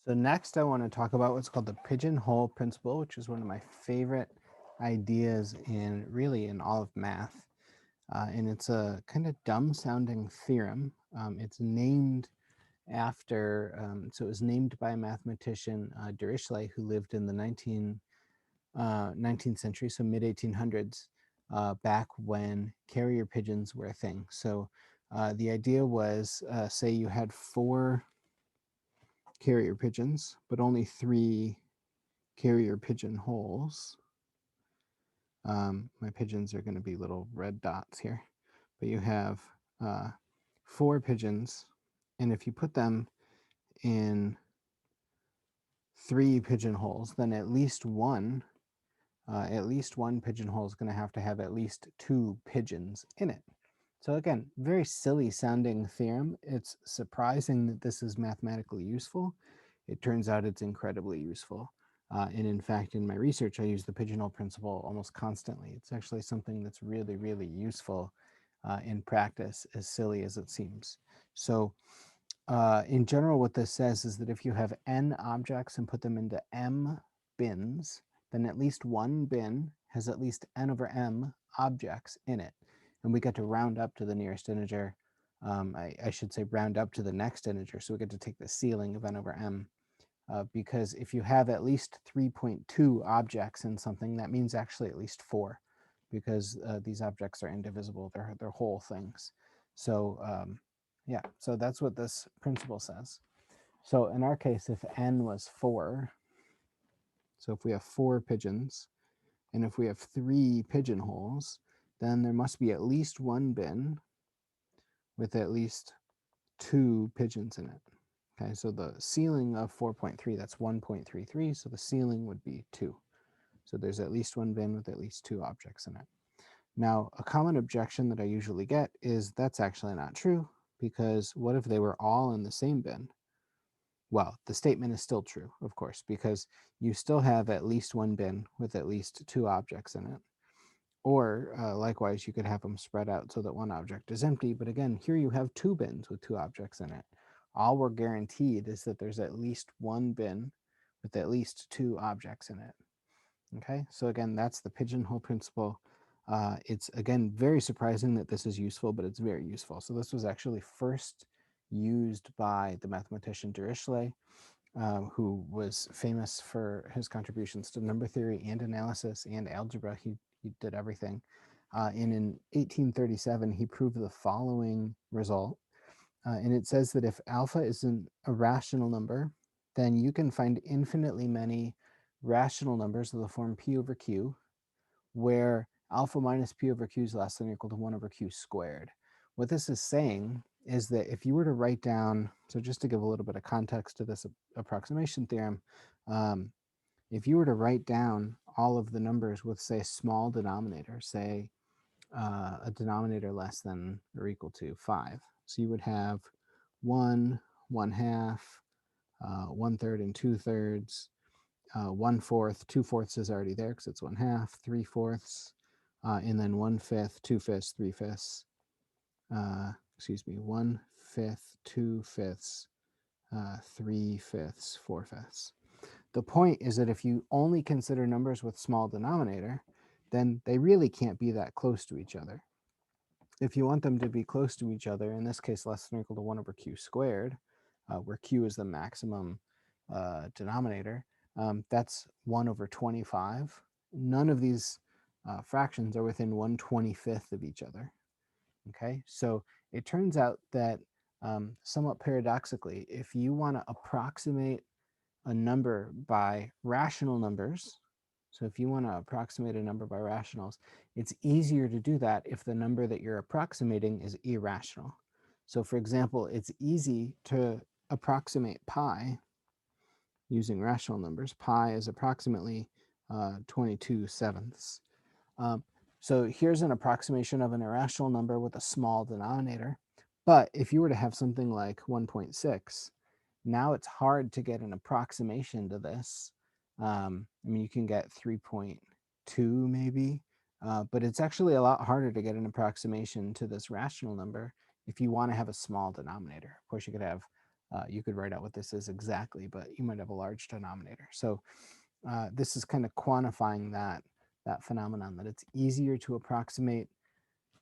So next I want to talk about what's called the Pigeonhole Principle, which is one of my favorite ideas in all of math. And it's a kind of dumb sounding theorem. It's named so it was named by a mathematician, Dirichlet, who lived in the 19th century, so mid 1800s, back when carrier pigeons were a thing. So the idea was, say you had 4 carrier pigeons, but only 3 carrier pigeonholes. My pigeons are going to be little red dots here, but you have 4 pigeons, and if you put them in 3 pigeonholes, then at least one pigeonhole is going to have at least 2 pigeons in it. So again, very silly sounding theorem. It's surprising that this is mathematically useful. It turns out it's incredibly useful. And in fact, in my research, I use the pigeonhole principle almost constantly. It's actually something that's really, really useful in practice, as silly as it seems. So in general, what this says is that if you have n objects and put them into m bins, then at least one bin has at least n over m objects in it. And we get to round up to the nearest integer. I should say round up to the next integer. So we get to take the ceiling of n over m. Because if you have at least 3.2 objects in something, that means actually at least 4, because these objects are indivisible. They're whole things. So yeah, so that's what this principle says. So in our case, if n was 4, so if we have 4 pigeons, and if we have 3 pigeonholes, then there must be at least one bin with at least 2 pigeons in it. Okay, so the ceiling of 4.3, that's 1.33, so the ceiling would be 2. So there's at least one bin with at least 2 objects in it. Now, a common objection that I usually get is that's actually not true, because what if they were all in the same bin? Well, the statement is still true, of course, because you still have at least one bin with at least 2 objects in it. Or likewise, you could have them spread out so that one object is empty. But again, here you have 2 bins with 2 objects in it. All we're guaranteed is that there's at least one bin with at least 2 objects in it. Okay, so again, that's the pigeonhole principle. It's, again, very surprising that this is useful, but it's very useful. So this was actually first used by the mathematician Dirichlet, who was famous for his contributions to number theory and analysis and algebra. He did everything. And in 1837, he proved the following result. And it says that if alpha is a rational number, then you can find infinitely many rational numbers of the form p over q, where alpha minus p over q is less than or equal to 1 over q squared. What this is saying is that if you were to write down, so just to give a little bit of context to this approximation theorem, if you were to write down all of the numbers with, say, a small denominator, say a denominator less than or equal to 5, so you would have 1, 1/2, 1/3 and 2/3, 1/4, 2/4 is already there because it's 1/2, 3/4, and then 1/5, 2/5, 3/5. Excuse me, 1/5, 2/5, 3/5, 4/5. The point is that if you only consider numbers with small denominator, then they really can't be that close to each other. If you want them to be close to each other, in this case less than or equal to 1 over q squared, where q is the maximum denominator, that's 1 over 25. None of these fractions are within 1/25 of each other. Okay, so it turns out that somewhat paradoxically, if you want to approximate a number by rational numbers, so if you want to approximate a number by rationals, it's easier to do that if the number that you're approximating is irrational. So for example, it's easy to approximate pi using rational numbers. Pi is approximately 22/7. So here's an approximation of an irrational number with a small denominator. But if you were to have something like 1.6, now it's hard to get an approximation to this. I mean, you can get 3.2 maybe, but it's actually a lot harder to get an approximation to this rational number if you want to have a small denominator. Of course, you could have you could write out what this is exactly, but you might have a large denominator. So this is kind of quantifying that phenomenon, that it's easier to approximate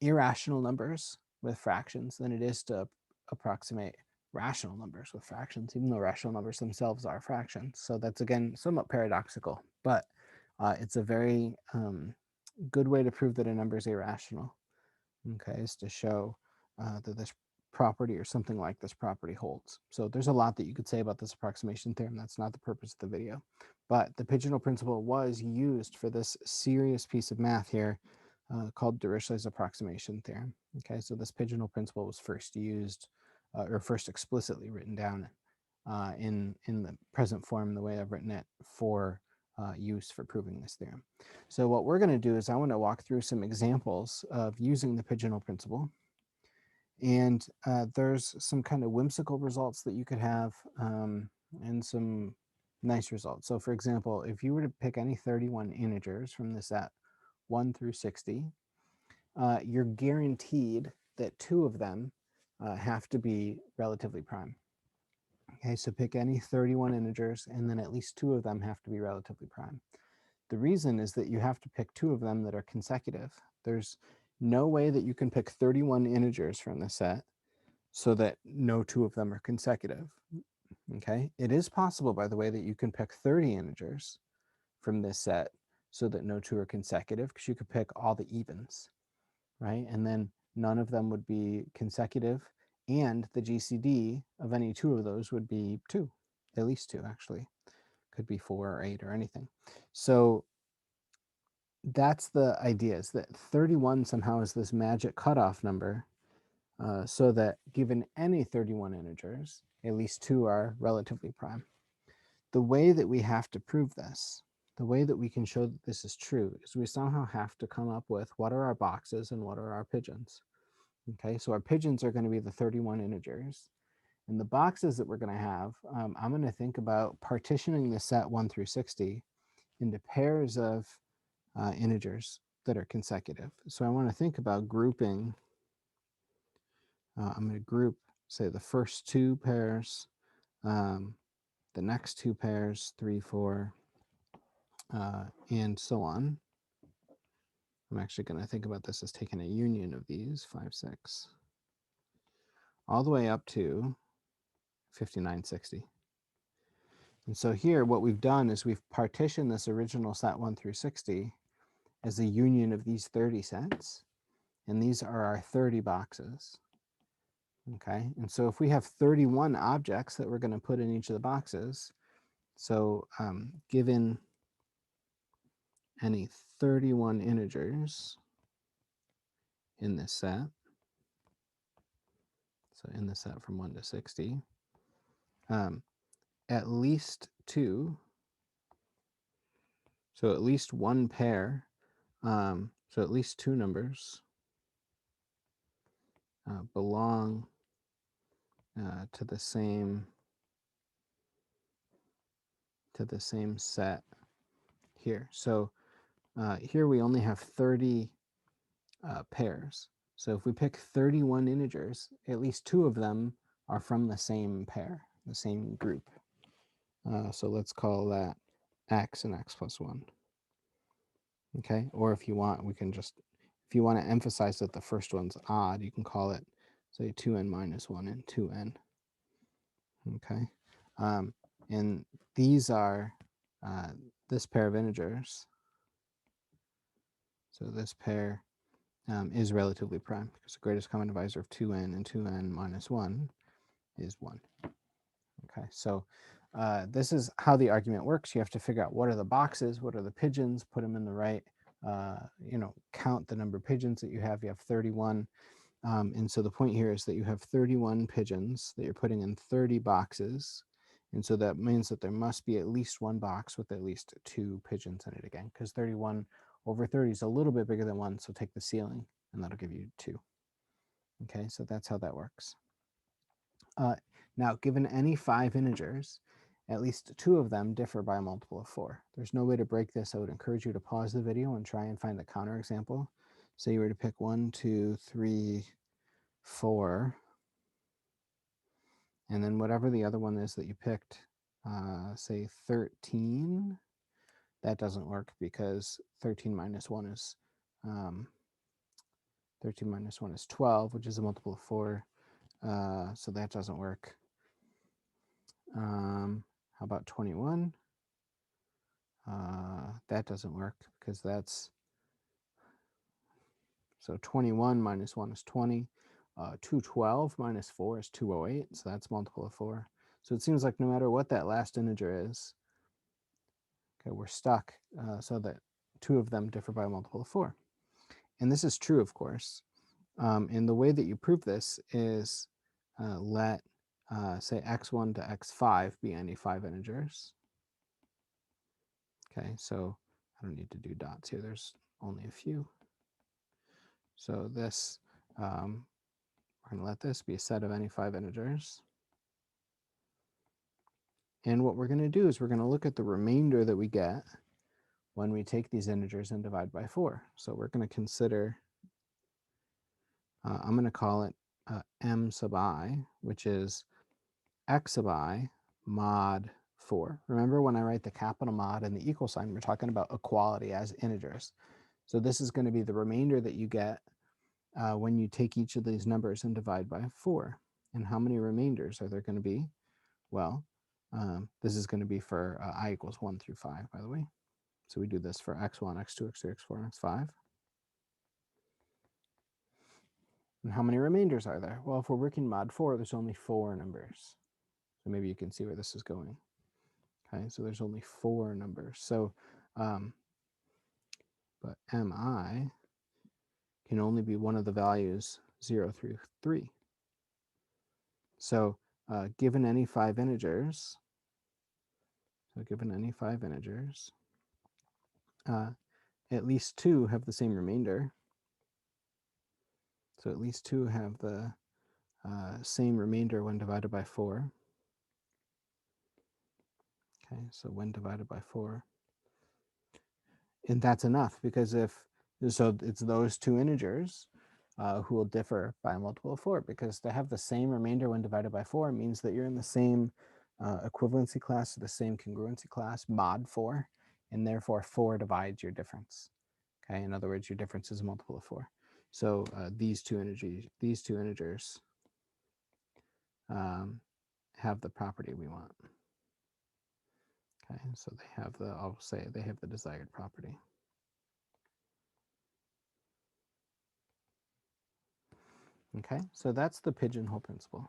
irrational numbers with fractions than it is to approximate rational numbers with fractions, even though rational numbers themselves are fractions. So that's, again, somewhat paradoxical, but it's a very good way to prove that a number is irrational, okay, is to show that this property or something like this property holds. So there's a lot that you could say about this approximation theorem. That's not the purpose of the video. But the Pigeonhole Principle was used for this serious piece of math here called Dirichlet's approximation theorem. Okay, so this Pigeonhole Principle was first used or first explicitly written down in the present form, the way I've written it, for use for proving this theorem. So what we're going to do is I want to walk through some examples of using the Pigeonhole Principle. And there's some kind of whimsical results that you could have and some nice results. So for example, if you were to pick any 31 integers from the set 1 through 60, you're guaranteed that 2 of them have to be relatively prime. Okay, so pick any 31 integers, and then at least 2 of them have to be relatively prime. The reason is that you have to pick 2 of them that are consecutive. There's no way that you can pick 31 integers from the set so that no 2 of them are consecutive. Okay, it is possible, by the way, that you can pick 30 integers from this set so that no 2 are consecutive, because you could pick all the evens, right? And then none of them would be consecutive, and the GCD of any 2 of those would be 2, at least 2 actually. Could be 4 or 8 or anything. So that's the idea, is that 31 somehow is this magic cutoff number so that given any 31 integers, at least 2 are relatively prime. The way that we have to prove this, the way that we can show that this is true, is we somehow have to come up with what are our boxes and what are our pigeons. Okay, so our pigeons are going to be the 31 integers. And the boxes that we're going to have, I'm going to think about partitioning the set 1 through 60 into pairs of integers that are consecutive. So I want to think about grouping. I'm going to group, say, the first 2 pairs, the next 2 pairs, 3, 4, and so on. I'm actually going to think about this as taking a union of these, 5, 6, all the way up to 59, 60. And so here what we've done is we've partitioned this original set 1 through 60 as a union of these 30 sets, and these are our 30 boxes. Okay, and so if we have 31 objects that we're going to put in each of the boxes, so given any 31 integers in this set, so in the set from 1 to 60, at least 2, so at least 1 pair, so at least 2 numbers belong to the same set here. So here we only have 30 pairs. So if we pick 31 integers, at least 2 of them are from the same pair, the same group. So let's call that x and x plus 1. Okay, or if you want, we can just, if you want to emphasize that the first one's odd, you can call it, say, 2n minus 1 and 2n. Okay, and these are this pair of integers. So this pair is relatively prime, because the greatest common divisor of 2n and 2n minus 1 is 1. Okay, so this is how the argument works. You have to figure out what are the boxes, what are the pigeons, put them in the right, count the number of pigeons that you have. You have 31. And so the point here is that you have 31 pigeons that you're putting in 30 boxes. And so that means that there must be at least 1 box with at least 2 pigeons in it again, because 31 over 30 is a little bit bigger than 1. So take the ceiling, and that'll give you 2. Okay, so that's how that works. Now, given any 5 integers, at least 2 of them differ by a multiple of 4. There's no way to break this. I would encourage you to pause the video and try and find a counterexample. So you were to pick 1, 2, 3, 4, And then whatever the other one is that you picked, say 13, that doesn't work because 13 minus 1 is 12, which is a multiple of 4. So that doesn't work. How about 21? That doesn't work because that's, so 21 minus 1 is 20. 212 minus 4 is 208, so that's multiple of 4. So it seems like no matter what that last integer is, okay, we're stuck so that two of them differ by a multiple of 4. And this is true, of course. And the way that you prove this is let, say, x1 to x5 be any 5 integers. Okay, so I don't need to do dots here. There's only a few. So this, we're going to let this be a set of any 5 integers. And what we're going to do is we're going to look at the remainder that we get when we take these integers and divide by 4. So we're going to consider, I'm going to call it m sub I, which is x sub I mod 4. Remember, when I write the capital mod and the equal sign, we're talking about equality as integers. So this is going to be the remainder that you get when you take each of these numbers and divide by 4. And how many remainders are there going to be? Well, this is going to be for I equals 1 through 5, by the way. So we do this for x1, x2, x3, x4, and x5. And how many remainders are there? Well, if we're working mod 4, there's only 4 numbers. So maybe you can see where this is going. Okay, so there's only 4 numbers. So, but mi can only be one of the values 0 through 3. So given any 5 integers, at least 2 have the same remainder. So at least 2 have the same remainder when divided by 4. Okay, so when divided by 4. And that's enough, because so it's those 2 integers who will differ by a multiple of 4, because to have the same remainder when divided by 4 means that you're in the same equivalency class, or the same congruency class, mod 4, and therefore 4 divides your difference. Okay, in other words, your difference is a multiple of 4. So these two integers have the property we want. Okay, so they have I'll say they have the desired property. Okay, so that's the pigeonhole principle.